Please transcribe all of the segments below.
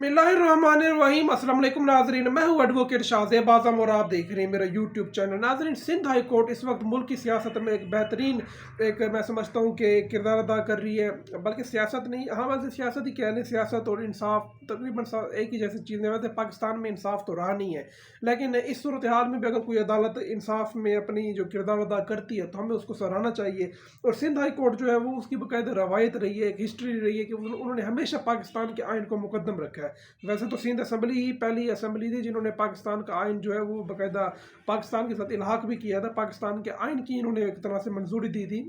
बिस्मिल्लाहिर्रहमानिर्रहीम। अस्सलाम वालेकुम नाज़रीन, मैं हूँ एडवोकेट शाहज़ेब आज़म और आप देख रहे हैं मेरा यूट्यूब चैनल। नाज़रीन, सिंध हाई कोर्ट इस वक्त मुल्क की सियासत में एक बेहतरीन मैं समझता हूँ कि किरदार अदा कर रही है। बल्कि सियासत नहीं, हाँ वैसे सियासत ही कह लें, सियासत और इंसाफ तकरीबन एक ही जैसी चीज़ें। वैसे पाकिस्तान में इंसाफ तो रहा नहीं है, लेकिन इस सूरत हाल में भी अगर कोई अदालत इंसाफ में अपनी जो किरदार अदा करती है तो हमें उसको सराहना चाहिए। और सिंध हाई कोर्ट जो है वो उसकी बाकायदा रवायत रही है, एक हिस्ट्री रही है कि उन्होंने हमेशा पाकिस्तान के आइन को मुकद्दम रखा है। वैसे तो सिंध असम्बली ही पहली असम्बली थी जिन्होंने पाकिस्तान का आइन जो है वो बाकायदा पाकिस्तान के साथ इल्हाक भी किया था। पाकिस्तान के आइन की इन्होंने एक तरह से मंजूरी दी थी।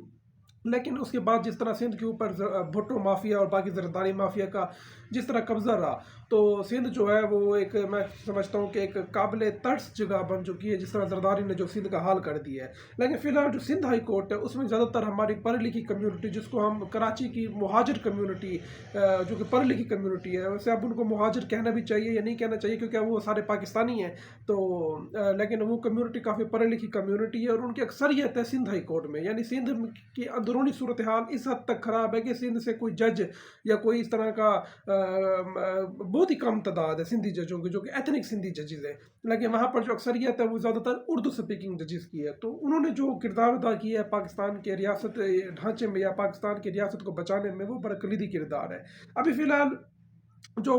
लेकिन उसके बाद जिस तरह सिंध के ऊपर भुट्टो माफिया और बाकी जरदारी माफिया का जिस तरह कब्जा रहा, तो सिंध जो है वो एक मैं समझता हूँ कि एक काबिल तर्स जगह बन चुकी है, जिस तरह जरदारी ने जो सिंध का हाल कर दिया है। लेकिन फिलहाल जो सिंध हाई कोर्ट है उसमें ज़्यादातर हमारी पढ़ी लिखी कम्यूनिटी, जिसको हम कराची की मुहाजिर कम्यूनिटी, जो कि पढ़ी लिखी कम्यूनिटी है, वैसे अब उनको मुहाजिर कहना भी चाहिए या नहीं कहना चाहिए क्योंकि वो सारे पाकिस्तानी हैं। तो लेकिन वो कम्यूनिटी काफ़ी पढ़ी लिखी कम्यूनिटी है और उनकी अक्सरियत है सिंध हाई कोर्ट में। यानी सिंध की अंदरूनी सूरत हाल इस हद तक ख़राब है कि सिंध से कोई जज या कोई इस तरह का बहुत ही कम तादाद है सिंधी जजों की, जो कि एथनिक सिंधी जजेस हैं। लेकिन वहाँ पर जो अक्सरियत है वो ज़्यादातर उर्दू स्पीकिंग जजेस की है। तो उन्होंने जो किरदार अदा किया है पाकिस्तान के रियासत ढांचे में या पाकिस्तान की रियासत को बचाने में, वो बड़ा कलीदी किरदार है। अभी फ़िलहाल जो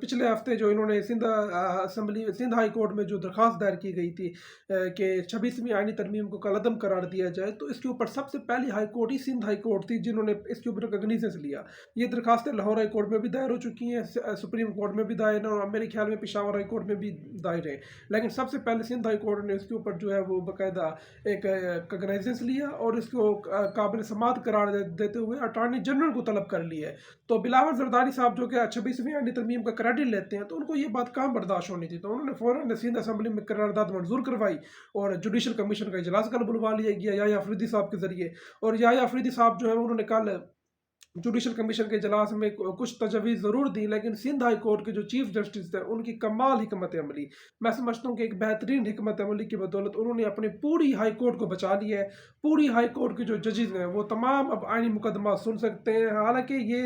पिछले हफ्ते जो इन्होंने सिंध हाई कोर्ट में जो दरख्वास्त दायर की गई थी कि 26वीं आईनी तरमीम को कलअदम करार दिया जाए, तो इसके ऊपर सबसे पहली हाई कोर्ट ही सिंध हाई कोर्ट थी जिन्होंने इसके ऊपर कग्निजेंस लिया। ये दरखास्तें लाहौर हाई कोर्ट में भी दायर हो चुकी हैं, सुप्रीम कोर्ट में भी दायर हैं और मेरे ख्याल में पेशावर हाई कोर्ट में भी दायर है। लेकिन सबसे पहले सिंध हाई कोर्ट ने इसके ऊपर जो है वो बाकायदा एक कग्निजेंस लिया और इसको काबिल समात करार देते हुए अटॉर्नी जनरल को तलब कर लिया है। तो बिलावल जरदारी साहब जो कि 26वीं आईनी तरमीम का क्रेडिट लेते हैं, तो उनको ये बात कहाँ बर्दाश्त होनी थी, तो उन्होंने फ़ौरन सिंध असम्बली में करारदाद मंजूर करवाई और जुडिशल कमीशन का इजलास कल बुलवा लिया गया याह्या अफरीदी साहब के जरिए। और याह्या अफरीदी साहब जो है उन्होंने कल जुडिशल कमीशन के इजलास में कुछ तजवीज़ ज़रूर दी, लेकिन सिंध हाई कोर्ट के जो चीफ जस्टिस थे उनकी कमाल हिकमत अमली, मैं समझता हूँ कि एक बेहतरीन हिकमत अमली की बदौलत उन्होंने अपनी पूरी हाई कोर्ट को बचा लिया है। पूरी हाई कोर्ट के जो जजेस हैं वो तमाम अब आइनी मुकदमा सुन सकते हैं। हालांकि ये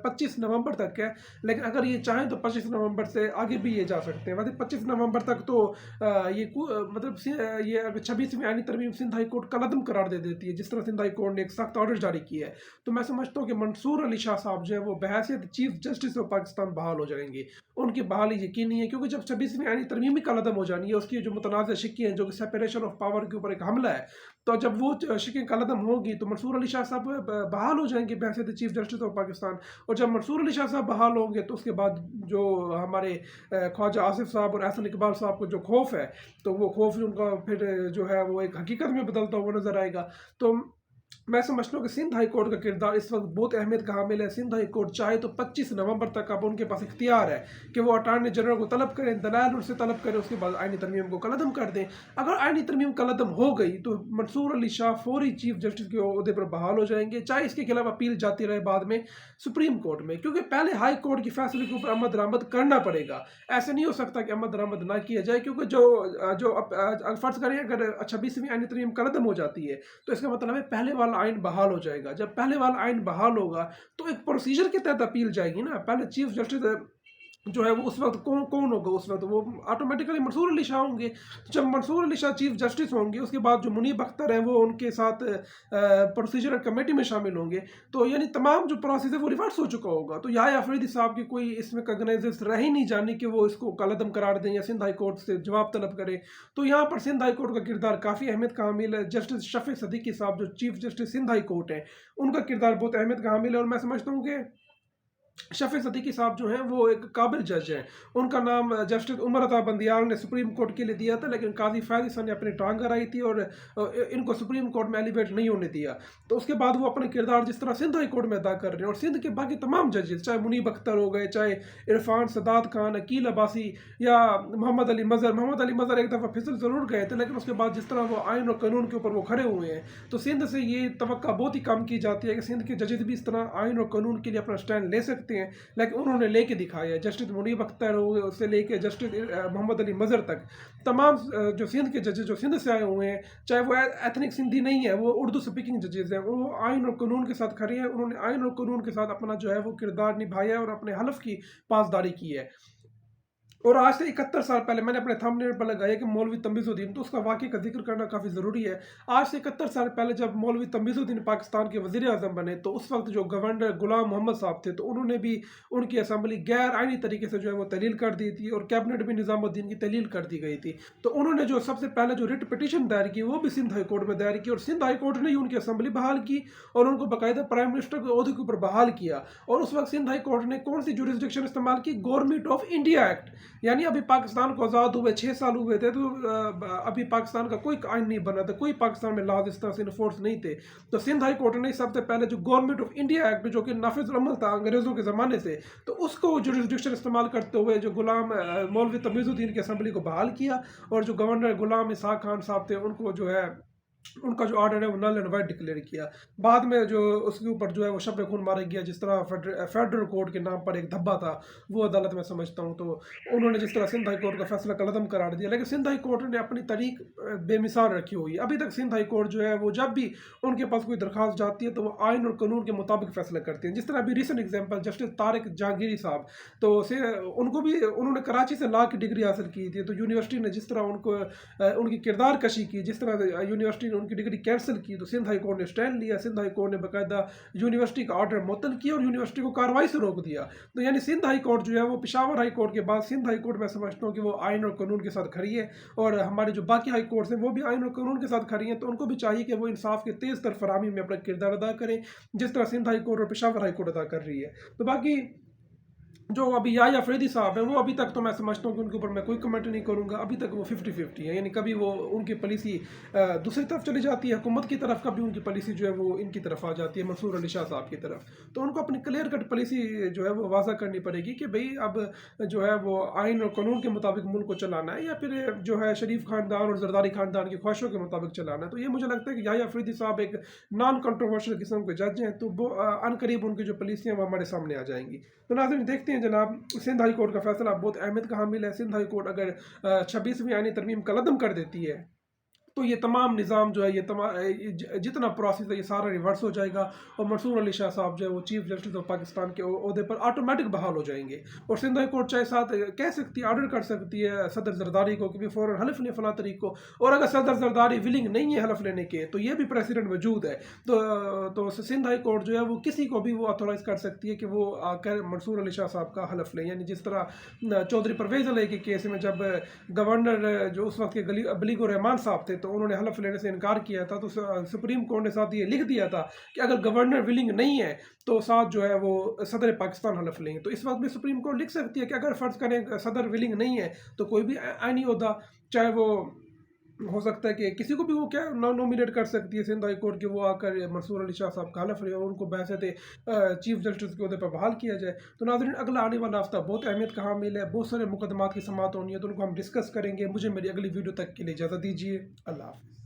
25 नवंबर तक है, लेकिन अगर ये चाहें तो 25 नवंबर से आगे भी ये जा सकते हैं। वैसे 25 नवंबर तक तो मतलब ये 26वीं आइनी तरमीम सिंध हाई कोर्ट कलअदम करार दे देती है, जिस तरह सिंध हाई कोर्ट ने एक सख्त ऑर्डर जारी किया है। तो मैं समझता हूँ कि मंसूर अली शाह साहब जो है वो बहैसियत चीफ जस्टिस ऑफ पाकिस्तान बहाल हो जाएंगे। उनकी बहाली यकीनी है क्योंकि जब 26वीं आईनी तरमीम ही कलअदम हो जानी है, उसकी जो मुतनाज़ शिक्की हैं, जो कि सेपरेशन ऑफ पावर के ऊपर एक हमला है, तो जब वो शिक्की कलअदम होगी तो मंसूर अली शाह साहब बहाल हो जाएंगे बहैसियत चीफ जस्टिस ऑफ पाकिस्तान। और जब मंसूर अली शाह साहब बहाल होंगे तो उसके बाद जो हमारे ख्वाजा आसिफ साहब और एहसन इकबाल साहब को जो खौफ है, तो वो खौफ उनका फिर जो है वो एक हकीकत में बदलता हुआ नजर आएगा। तो मैं समझता हूँ कि सिंध हाई कोर्ट का किरदार इस वक्त बहुत अहमियत का हामिल है। सिंध हाई कोर्ट चाहे तो 25 नवंबर तक अब उनके पास इख्तियार है कि वो अटॉर्नी जनरल को तलब करें, दलाल उनसे तलब करें, उसके बाद आईनी तरमीम को कलअदम कर दें। अगर आईनी तरमीम कलअदम हो गई तो मंसूर अली शाह फौरी चीफ जस्टिस के ओहदे पर बहाल हो जाएंगे, चाहे इसके खिलाफ अपील जाती रहे बाद में सुप्रीम कोर्ट में, क्योंकि पहले हाई कोर्ट के फैसले के ऊपर अमल दरामद करना पड़ेगा। ऐसे नहीं हो सकता कि अमल दरामद ना किया जाए, क्योंकि जो फर्ज करें अगर 26वीं आईनी तरमीम कलअदम हो जाती है तो इसका मतलब है पहले वाला आइन बहाल हो जाएगा। जब पहले वाला आइन बहाल होगा तो एक प्रोसीजर के तहत अपील जाएगी ना। पहले चीफ जस्टिस जो है वो उस वक्त कौन कौन होगा, उस वक्त वो ऑटोमेटिकली मंसूर अली शाह होंगे। तो जब मंसूर अली शाह चीफ जस्टिस होंगे उसके बाद जो मुनीब अख्तर हैं वो उनके साथ प्रोसीजर कमेटी में शामिल होंगे, तो यानी तमाम जो प्रोसेस है वो रिवर्स हो चुका होगा। तो याह्या अफरीदी साहब की कोई इसमें कग्निजेंस रह ही नहीं जानी कि वो इसको कलअदम करार दें या सिंध हाई कोर्ट से जवाब तलब करें। तो यहाँ पर सिंध हाई कोर्ट का किरदार काफ़ी अहमियत का हामिल है। जस्टिस शफीक सदीकी साहब जो chief justice Sindh high court है उनका किरदार बहुत अहमियत का हामिल है। और मैं समझता हूँ कि शफीक सदीकी साहब जो हैं वो एक काबिल जज हैं। उनका नाम जस्टिस उमर अता बंदियाल ने सुप्रीम कोर्ट के लिए दिया था, लेकिन काजी फैज़ हसन ने अपनी टांग अड़ाई थी और इनको सुप्रीम कोर्ट में एलिवेट नहीं होने दिया। तो उसके बाद वो अपने किरदार जिस तरह सिंध हाई कोर्ट में अदा कर रहे हैं, और सिंध के बाकी तमाम जजेस चाहे मुनीब अख्तर हो गए, चाहे इरफान सदात खान, अकील अब्बासी या मोहम्मद अली मज़हर एक दफ़ा फिसल ज़रूर गए थे, लेकिन उसके बाद जिस तरह वो आइन और कानून के ऊपर वो खड़े हुए हैं, तो सिंध से ये तवक्का बहुत ही कम की जाती है कि सिंध के जजेस भी इस तरह आइन और कानून के लिए अपना स्टैंड ले सकते सकते हैं, लेकिन उन्होंने लेके दिखाया है। जस्टिस मुनीब अख्तर हो से लेके जस्टिस मोहम्मद अली मज़हर तक तमाम जो सिंध के जजेस जो सिंध से आए हुए हैं, चाहे वो एथनिक सिंधी नहीं है, वो उर्दू स्पीकिंग जजेस हैं, वो आइन और कानून के साथ खड़े हैं। उन्होंने आइन और कानून के साथ अपना जो है वो किरदार निभाया है और अपने हलफ की पासदारी की है। और आज से 71 साल पहले मैंने अपने थंबनेल पर लगाया कि मौलवी तमीज़ुद्दीन, तो उसका वाक़े का जिक्र करना काफ़ी ज़रूरी है। आज से 71 साल पहले जब मौलवी तमीज़ुद्दीन पाकिस्तान के वज़ीर आज़म बने, तो उस वक्त जो गवर्नर गुलाम मोहम्मद साहब थे, तो उन्होंने भी उनकी असम्बली गैर आइनी तरीके से जो है वो तहलील कर दी थी और कैबिनेट भी निज़ामुद्दीन की तहलील कर दी गई थी। तो उन्होंने जो सबसे पहले जो रिट पिटीशन दायर की, वो भी सिंध हाई कोर्ट में दायर की, और सिंध हाई कोर्ट ने ही उनकी असम्बली बहाल की और उनको बाकायदा प्राइम मिनिस्टर के ओहदे के ऊपर बहाल किया। और उस वक्त सिंध हाई कोर्ट ने कौन सी जुरिस्डिक्शन इस्तेमाल की? Government of India act. यानी अभी पाकिस्तान को आज़ाद हुए 6 साल हुए थे, तो अभी पाकिस्तान का कोई आइन नहीं बना था, कोई पाकिस्तान में लॉज इस तरह से इन्फोर्स नहीं थे। तो सिंध हाई कोर्ट ने सबसे पहले जो गवर्नमेंट ऑफ इंडिया एक्ट, जो कि नाफिज अमल था अंग्रेज़ों के ज़माने से, तो उसको जुरिस्डिक्शन इस्तेमाल करते हुए जो गुलाम मौलवी तमीज़ुद्दीन की असम्बली को बहाल किया, और जो गवर्नर गुलाम इसहाक खान साहब थे, उनको जो है उनका जो आर्डर है वो नल एंड वाइड डिक्लेयर किया। बाद में जो उसके ऊपर जो है वो शब खून मारा गया, जिस तरह फेडरल कोर्ट के नाम पर एक धब्बा था, वो अदालत में समझता हूँ। तो उन्होंने जिस तरह सिंध हाई कोर्ट का फैसला कलदम करार दिया, लेकिन सिंध हाई कोर्ट ने अपनी तारीख बेमिसाल रखी हुई है। अभी तक सिंध हाई कोर्ट जो है वो जब भी उनके पास कोई दरख्वास्त जाती है, तो वो आइन और कानून के मुताबिक फैसला करते हैं। जिस तरह अभी recent example justice Tariq Jahangiri साहब, तो उनको भी उन्होंने कराची से लॉ की डिग्री हासिल की थी, तो यूनिवर्सिटी ने जिस तरह उनको उनकी किरदार कशी की, जिस तरह यूनिवर्सिटी ने उनकी डिग्री कैंसिल की, तो सिंध हाई कोर्ट ने स्टैंड लिया। सिंध हाई कोर्ट ने बाकायदा यूनिवर्सिटी का ऑर्डर मुअत्तल किया और यूनिवर्सिटी को कार्रवाई से रोक दिया। तो यानी सिंध हाई कोर्ट जो है वो पेशावर हाई कोर्ट के बाद सिंध हाई कोर्ट मैं समझता हूँ कि वो आइन और कानून के साथ खड़ी है, और हमारे जो बाकी हाई कोर्ट्स हैं वो भी आइन और कानून के साथ खड़ी हैं। तो उनको भी चाहिए कि वो इंसाफ के तेज़ तर फराहमी में अपना किरदार अदा करें, जिस तरह सिंध हाई कोर्ट और पेशावर हाई कोर्ट अदा कर रही है। तो बाकी जो अभी याह्या अफरीदी साहब हैं, वो अभी तक तो मैं समझता हूँ कि उनके ऊपर मैं कोई कमेंट नहीं करूँगा। अभी तक वो 50-50 है, यानी कभी वो उनकी पॉलिसी दूसरी तरफ चली जाती है हुकूमत की तरफ, कभी उनकी पॉलिसी जो है वो इनकी तरफ आ जाती है मंसूर अली शाह साहब की तरफ। तो उनको अपनी क्लियर कट पॉलिसी जो है वो वाज़ा करनी पड़ेगी कि भाई अब जो है वो आइन और कानून के मुताबिक मुल्क को चलाना है, या फिर जो है शरीफ खानदान और जरदारी खानदान की ख्वाहिशों के मुताबिक चलाना है। तो ये मुझे लगता है कि याह्या अफरीदी साहब एक नॉन कंट्रोवर्शियल किस्म के जज हैं, तो वो अनकरीब उनकी जो पॉलिसियाँ वो हमारे सामने आ जाएंगी। तो नाज़रीन देखते हैं जनाब, सिंध हाई कोर्ट का फैसला बहुत अहमियत का हामिल है। सिंध हाई कोर्ट अगर 26वीं आईनी तरमीम कलदम कर देती है, तो ये तमाम निज़ाम जो है, ये तमाम जितना प्रोसेस है, ये सारा रिवर्स हो जाएगा, और मंसूर अली शाह साहब जो है वो चीफ जस्टिस ऑफ पाकिस्तान के ओहदे पर ऑटोमेटिक बहाल हो जाएंगे। और सिंध हाई कोर्ट चाहे साथ कह सकती है, ऑर्डर कर सकती है सदर जरदारी को कि भी फ़ौरन हलफ ले फलां तरीक को, और अगर सदर जरदारी विलिंग नहीं है हलफ लेने के, तो ये भी प्रेसिडेंट मौजूद है। तो सिंध हाई कोर्ट जो है वो किसी को भी वो ऑथोराइज़ कर सकती है कि वो आकर मंसूर अली शाह साहब का हलफ लें। यानी जिस तरह चौधरी परवेज़ अली के केस में जब गवर्नर जो उस वक्त के अबलीग रहमान साहब थे, तो उन्होंने हलफ लेने से इनकार किया था, तो सुप्रीम कोर्ट ने साथ ये लिख दिया था कि अगर गवर्नर विलिंग नहीं है, तो साथ जो है वो सदर पाकिस्तान हलफ लेंगे। तो इस वक्त भी सुप्रीम कोर्ट लिख सकती है कि अगर फ़र्ज़ करें सदर विलिंग नहीं है, तो कोई भी आईनी ओहदा, चाहे वो हो सकता है कि किसी को भी वो क्या नॉमिनेट कर सकती है सिंध हाई कोर्ट के, वो आकर मंसूर अली शाह साहब का हलफ ले और उनको बहसते चीफ जस्टिस के अहदे पर बहाल किया जाए। तो नाज़रीन, अगला आने वाला हफ्ता बहुत अहमियत का हामिल है, बहुत सारे मुकदमात की समाअत होनी है, तो उनको हम डिस्कस करेंगे। मुझे मेरी अगली वीडियो तक के लिए इजाज़त दीजिए। अल्लाह हाफ़िज़।